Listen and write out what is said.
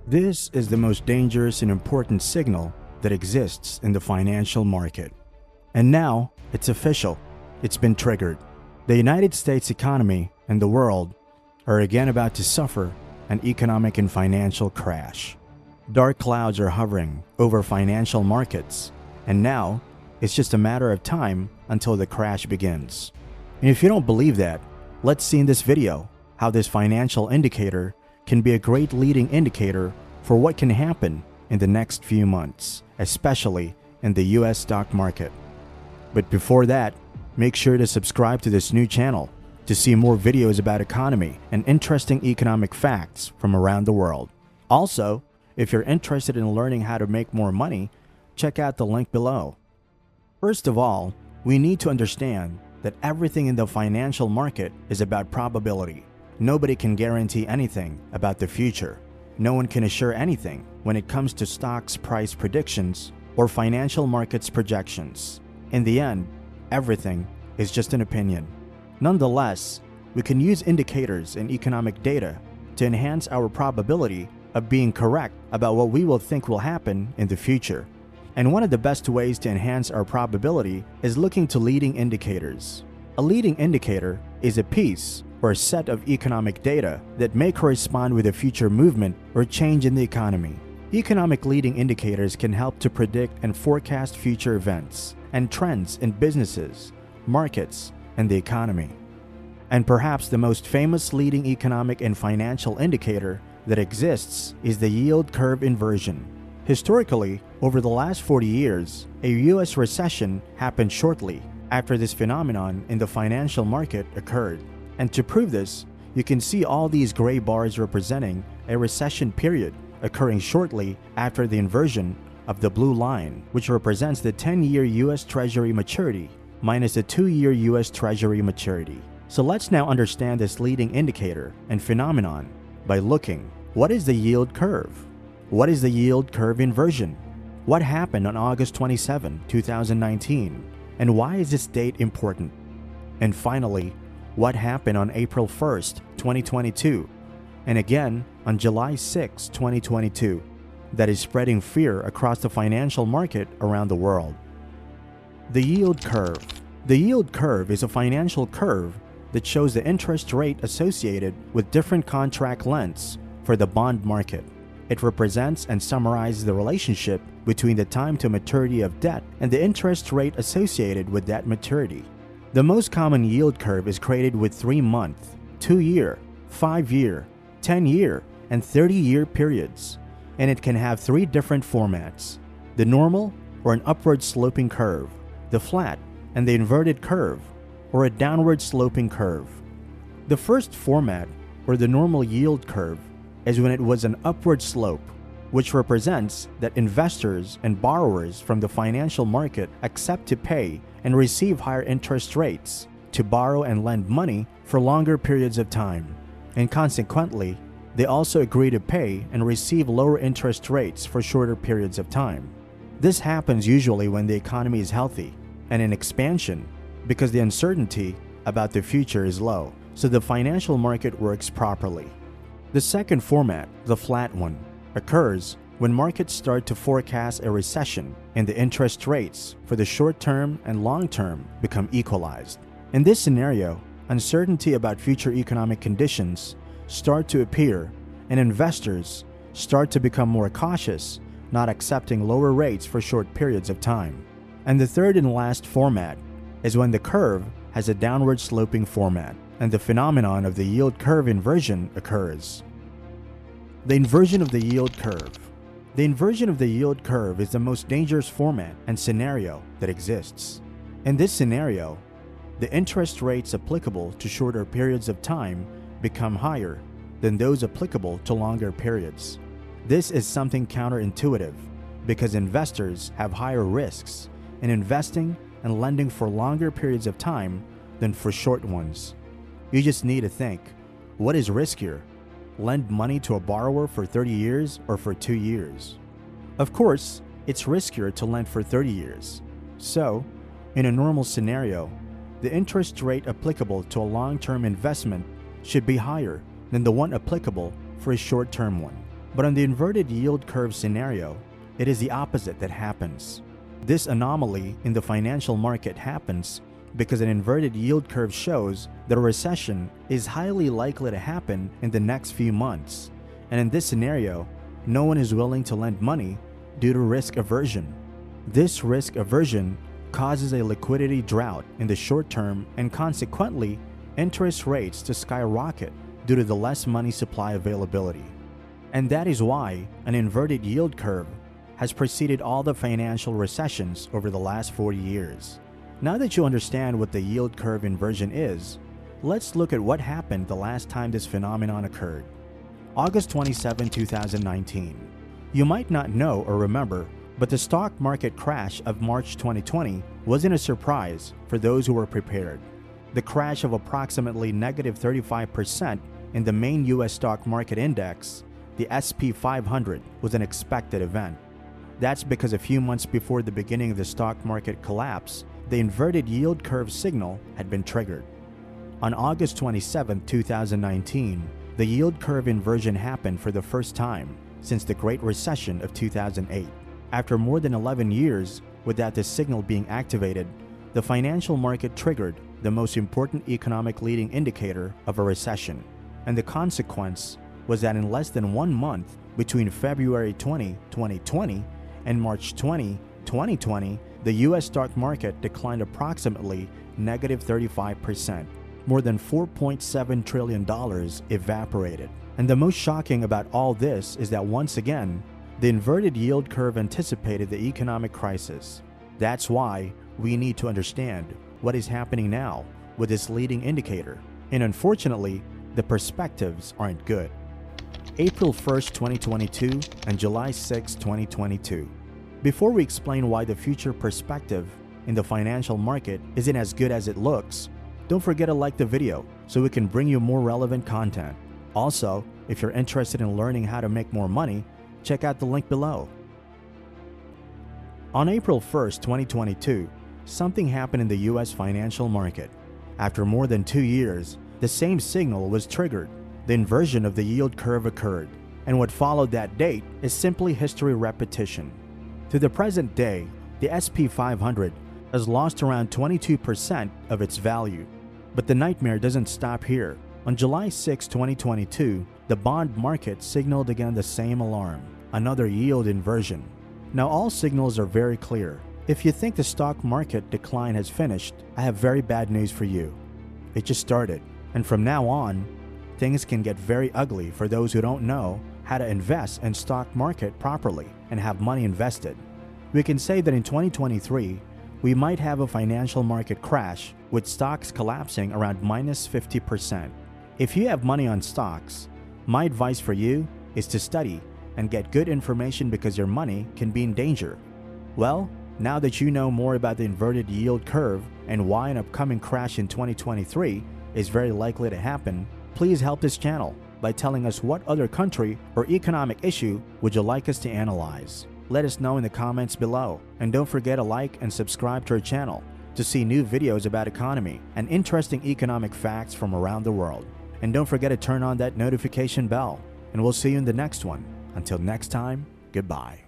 This is the most dangerous and important signal that exists in the financial market. And now, it's official. It's been triggered. The United States economy and the world are again about to suffer an economic and financial crash. Dark clouds are hovering over financial markets, and now it's just a matter of time until the crash begins. And if you don't believe that, let's see in this video how this financial indicator can be a great leading indicator for what can happen in the next few months, especially in the US stock market. But before that, make sure to subscribe to this new channel to see more videos about economy and interesting economic facts from around the world. Also, if you're interested in learning how to make more money, check out the link below. First of all, we need to understand that everything in the financial market is about probability. Nobody can guarantee anything about the future. No one can assure anything when it comes to stocks price predictions or financial markets projections. In the end, everything is just an opinion. Nonetheless, we can use indicators and economic data to enhance our probability of being correct about what we will think will happen in the future. And one of the best ways to enhance our probability is looking to leading indicators. A leading indicator is a piece or a set of economic data that may correspond with a future movement or change in the economy. Economic leading indicators can help to predict and forecast future events and trends in businesses, markets, and the economy. And perhaps the most famous leading economic and financial indicator that exists is the yield curve inversion. Historically, over the last 40 years, a US recession happened shortly after this phenomenon in the financial market occurred. And to prove this, you can see all these gray bars representing a recession period occurring shortly after the inversion of the blue line, which represents the 10-year US Treasury maturity minus the 2-year US Treasury maturity. So let's now understand this leading indicator and phenomenon by looking, what is the yield curve? What is the yield curve inversion? What happened on August 27, 2019? And why is this date important? And finally, what happened on April 1st, 2022? And again on July 6, 2022, that is spreading fear across the financial market around the world. The yield curve. The yield curve is a financial curve that shows the interest rate associated with different contract lengths for the bond market. It represents and summarizes the relationship between the time to maturity of debt and the interest rate associated with that maturity. The most common yield curve is created with 3-month, 2-year, 5-year, 10-year, and 30-year periods, and it can have 3 different formats: the normal or an upward sloping curve, the flat and the inverted curve, or a downward sloping curve. The first format, or the normal yield curve, is when it was an upward slope, which represents that investors and borrowers from the financial market accept to pay and receive higher interest rates to borrow and lend money for longer periods of time, and consequently, they also agree to pay and receive lower interest rates for shorter periods of time. This happens usually when the economy is healthy and in expansion because the uncertainty about the future is low, so the financial market works properly. The second format, the flat one, occurs when markets start to forecast a recession and the interest rates for the short term and long term become equalized. In this scenario, uncertainty about future economic conditions start to appear and investors start to become more cautious, not accepting lower rates for short periods of time. And the third and last format is when the curve has a downward sloping format and the phenomenon of the yield curve inversion occurs. The inversion of the yield curve. The inversion of the yield curve is the most dangerous format and scenario that exists. In this scenario, the interest rates applicable to shorter periods of time become higher than those applicable to longer periods. This is something counterintuitive because investors have higher risks in investing and lending for longer periods of time than for short ones. You just need to think, what is riskier? Lend money to a borrower for 30 years or for 2 years? Of course, it's riskier to lend for 30 years. So, in a normal scenario, the interest rate applicable to a long-term investment should be higher than the one applicable for a short-term one. But on the inverted yield curve scenario, it is the opposite that happens. This anomaly in the financial market happens because an inverted yield curve shows that a recession is highly likely to happen in the next few months. And in this scenario, no one is willing to lend money due to risk aversion. This risk aversion causes a liquidity drought in the short term and consequently interest rates to skyrocket due to the less money supply availability. And that is why an inverted yield curve has preceded all the financial recessions over the last 40 years. Now that you understand what the yield curve inversion is, let's look at what happened the last time this phenomenon occurred. August 27, 2019. You might not know or remember, but the stock market crash of March 2020 wasn't a surprise for those who were prepared. The crash of approximately negative 35% in the main US stock market index, the SP 500, was an expected event. That's because a few months before the beginning of the stock market collapse, the inverted yield curve signal had been triggered. On August 27, 2019, the yield curve inversion happened for the first time since the Great Recession of 2008. After more than 11 years without the signal being activated, the financial market triggered the most important economic leading indicator of a recession, and the consequence was that in less than 1 month between February 20, 2020 and March 20, 2020, the US stock market declined approximately negative 35%. More than $4.7 trillion evaporated. And the most shocking about all this is that once again, the inverted yield curve anticipated the economic crisis. That's why we need to understand what is happening now with this leading indicator. And unfortunately, the perspectives aren't good. April 1st, 2022 and July 6, 2022. Before we explain why the future perspective in the financial market isn't as good as it looks, don't forget to like the video so we can bring you more relevant content. Also, if you're interested in learning how to make more money, check out the link below. On April 1st, 2022, something happened in the US financial market. After more than 2 years, the same signal was triggered. The inversion of the yield curve occurred, and what followed that date is simply history repetition. To the present day, the SP 500 has lost around 22% of its value. But the nightmare doesn't stop here. On July 6, 2022, the bond market signaled again the same alarm, another yield inversion. Now all signals are very clear. If you think the stock market decline has finished, I have very bad news for you. It just started, and from now on, things can get very ugly for those who don't know how to invest in stock market properly and have money invested. We can say that in 2023, we might have a financial market crash with stocks collapsing around minus 50%. If you have money on stocks, my advice for you is to study and get good information because your money can be in danger. Well, now that you know more about the inverted yield curve and why an upcoming crash in 2023 is very likely to happen, please help this channel by telling us what other country or economic issue would you like us to analyze. Let us know in the comments below, and don't forget to like and subscribe to our channel to see new videos about economy and interesting economic facts from around the world. And don't forget to turn on that notification bell, and we'll see you in the next one. Until next time, goodbye.